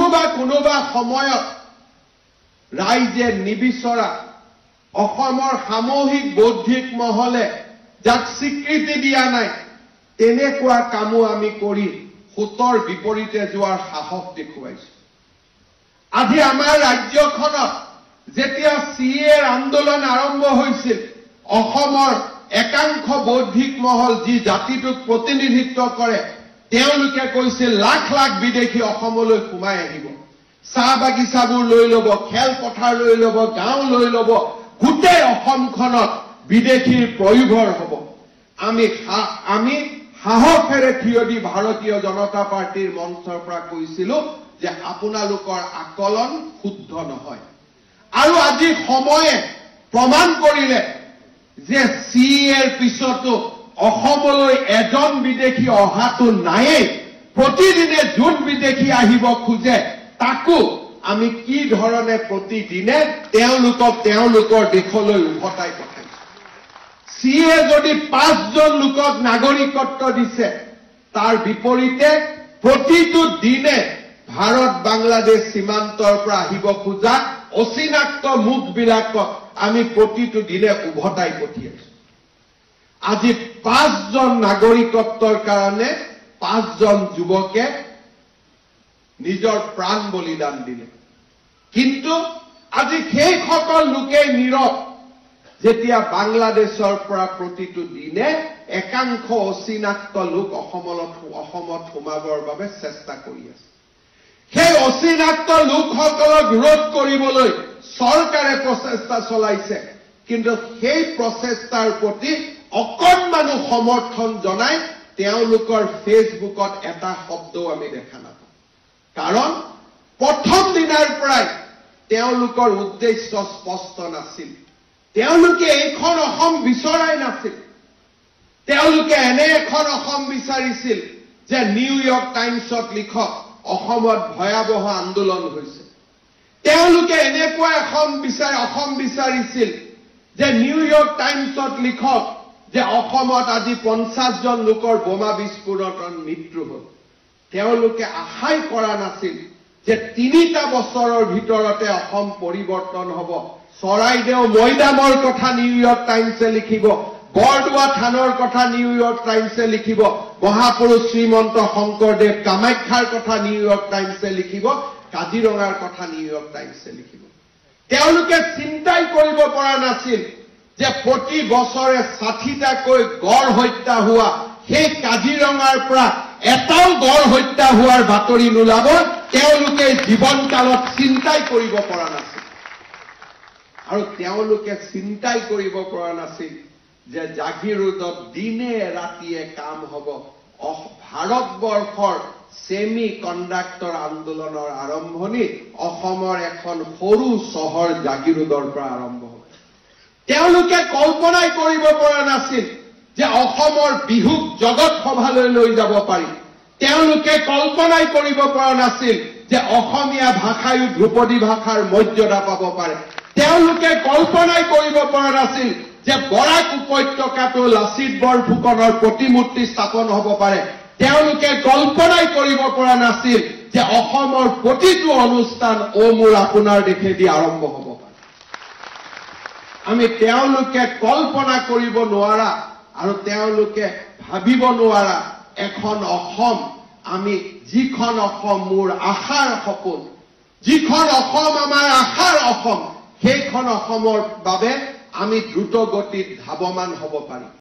কোনোবা সময়ত ৰাইজে নিবিচৰা অসমৰ সামূহিক বৌদ্ধিক মহলে যাক স্বীকৃতি দিয়া নাই তেনেকুৱা কামো আমি কৰি হুতৰ বিপৰীতে যোৱাৰ সাহস দেখুৱাইছো। আজি আমাৰ ৰাজ্যখনত যেতিয়া CAৰ আন্দোলন আৰম্ভ হৈছিল অসমৰ একাংশ বৌদ্ধিক মহল যি জাতিটোক প্ৰতিনিধিত্ব কৰে তেওঁলোকে কৈছিল লাখ লাখ বিদেশী অসমলৈ সোমাই আহিব, চাহ বাগিচাবোৰ লৈ ল'ব, খেল পথাৰ লৈ ল'ব, গাঁও লৈ ল'ব, গোটেই অসমখনত বিদেশীৰ প্ৰয়োভৰ হ'ব। আমি সাহসেৰে থিয় দি ভাৰতীয় জনতা পাৰ্টিৰ মঞ্চৰ পৰা কৈছিলো যে আপোনালোকৰ আকলন শুদ্ধ নহয়। আৰু আজি সময়ে প্ৰমাণ কৰিলে যে CAৰ পিছতো অসমলৈ এজন বিদেশী অহাটো নায়েই। প্ৰতিদিনে যোন বিদেশী আহিব খোজে তাকো আমি কি ধৰণে প্ৰতিদিনে তেওঁলোকৰ দেশলৈ উভতাই পঠাইছো। CA যদি 5 জন লোকক নাগৰিকত্ব দিছে তাৰ বিপৰীতে প্ৰতিটো দিনে ভাৰত বাংলাদেশ সীমান্তৰ পৰা আহিব খোজা অচিনাক্ত মুখবিলাকক আমি প্ৰতিটো দিনে উভতাই পঠিয়াইছো। আজি 5 জন নাগৰিকত্বৰ কাৰণে 5 জন যুৱকে নিজৰ প্ৰাণ বলিদান দিলে। কিন্তু আজি সেইসকল লোকে নীৰৱ যেতিয়া বাংলাদেশৰ পৰা প্ৰতিটো দিনে একাংশ অচিনাক্ত লোক অসমত সোমাবৰ বাবে চেষ্টা কৰি আছে। সেই অচিনাক্ত লোকসকলক ৰোধ কৰিবলৈ চৰকাৰে প্ৰচেষ্টা চলাইছে, কিন্তু সেই প্ৰচেষ্টাৰ প্ৰতি অকণমানো সমৰ্থন জনাই তেওঁলোকৰ ফেচবুকত এটা শব্দও আমি দেখা নাপাওঁ। কাৰণ প্ৰথম দিনাৰ পৰাই তেওঁলোকৰ উদ্দেশ্য স্পষ্ট নাছিল। তেওঁলোকে এইখন অসম বিচৰাই নাছিল। তেওঁলোকে এনে এখন অসম বিচাৰিছিল যে নিউয়ৰ্ক টাইমছত লিখক অসমত ভয়াৱহ আন্দোলন হৈছে। তেওঁলোকে এনেকুৱা অসম বিচাৰিছিল যে নিউয়ৰ্ক টাইমছত লিখক যে অসমত আজি 50 জন লোকৰ বোমা বিস্ফোৰণত মৃত্যু হ'ল। তেওঁলোকে আশাই কৰা নাছিল যে 3টা বছৰৰ ভিতৰতে অসম পৰিৱৰ্তন হ'ব। চৰাইদেউ মৈদামৰ কথা নিউয়ৰ্ক টাইমছে লিখিব, বৰদোৱা থানৰ কথা নিউয়ৰ্ক টাইমছে লিখিব, মহাপুৰুষ শ্ৰীমন্ত শংকৰদেৱ কামাখ্যাৰ কথা নিউয়ৰ্ক টাইমছে লিখিব, কাজিৰঙাৰ কথা নিউয়ৰ্ক টাইমছে লিখিব। তেওঁলোকে চিন্তাই কৰিব পৰা নাছিল যে প্ৰতি বছৰে 60টাকৈ গড় হত্যা হোৱা সেই কাজিৰঙাৰ পৰা এটাও গড় হত্যা হোৱাৰ বাতৰি নোলাব। তেওঁলোকে জীৱনকালত চিন্তাই কৰিব পৰা নাছিল। আৰু তেওঁলোকে চিন্তাই কৰিব পৰা নাছিল যে জাগিৰোডত দিনে ৰাতিয়ে কাম হ'ব। ভাৰতবৰ্ষৰ ছেমি কণ্ডাক্টৰ আন্দোলনৰ আৰম্ভণি অসমৰ এখন সৰু চহৰ জাগিৰোডৰ পৰা আৰম্ভ হ'ব। তেওঁলোকে কল্পনাই কৰিব পৰা নাছিল যে অসমৰ বিহুক জগত সভালৈ লৈ যাব পাৰি। তেওঁলোকে কল্পনাই কৰিব পৰা নাছিল যে অসমীয়া ভাষায়ো ধ্ৰুপদী ভাষাৰ মৰ্যাদা পাব পাৰে। তেওঁলোকে কল্পনাই কৰিব পৰা নাছিল যে বৰাক উপত্যকাটো লাচিত বৰফুকনৰ প্ৰতিমূৰ্তি স্থাপন হ'ব পাৰে। তেওঁলোকে কল্পনাই কৰিব পৰা নাছিল যে অসমৰ প্ৰতিটো অনুষ্ঠান মোৰ আপোনাৰ দেশেদি আৰম্ভ হ'ব পাৰে। আমি তেওঁলোকে কল্পনা কৰিব নোৱাৰা আৰু তেওঁলোকে ভাবিব নোৱাৰা এখন অসম, আমি যিখন অসম মোৰ আশাৰ সপোন, যিখন অসম আমাৰ আশাৰ অসম, সেইখন অসমৰ বাবে আমি দ্ৰুত গতিত ধাৱমান হ'ব পাৰিম।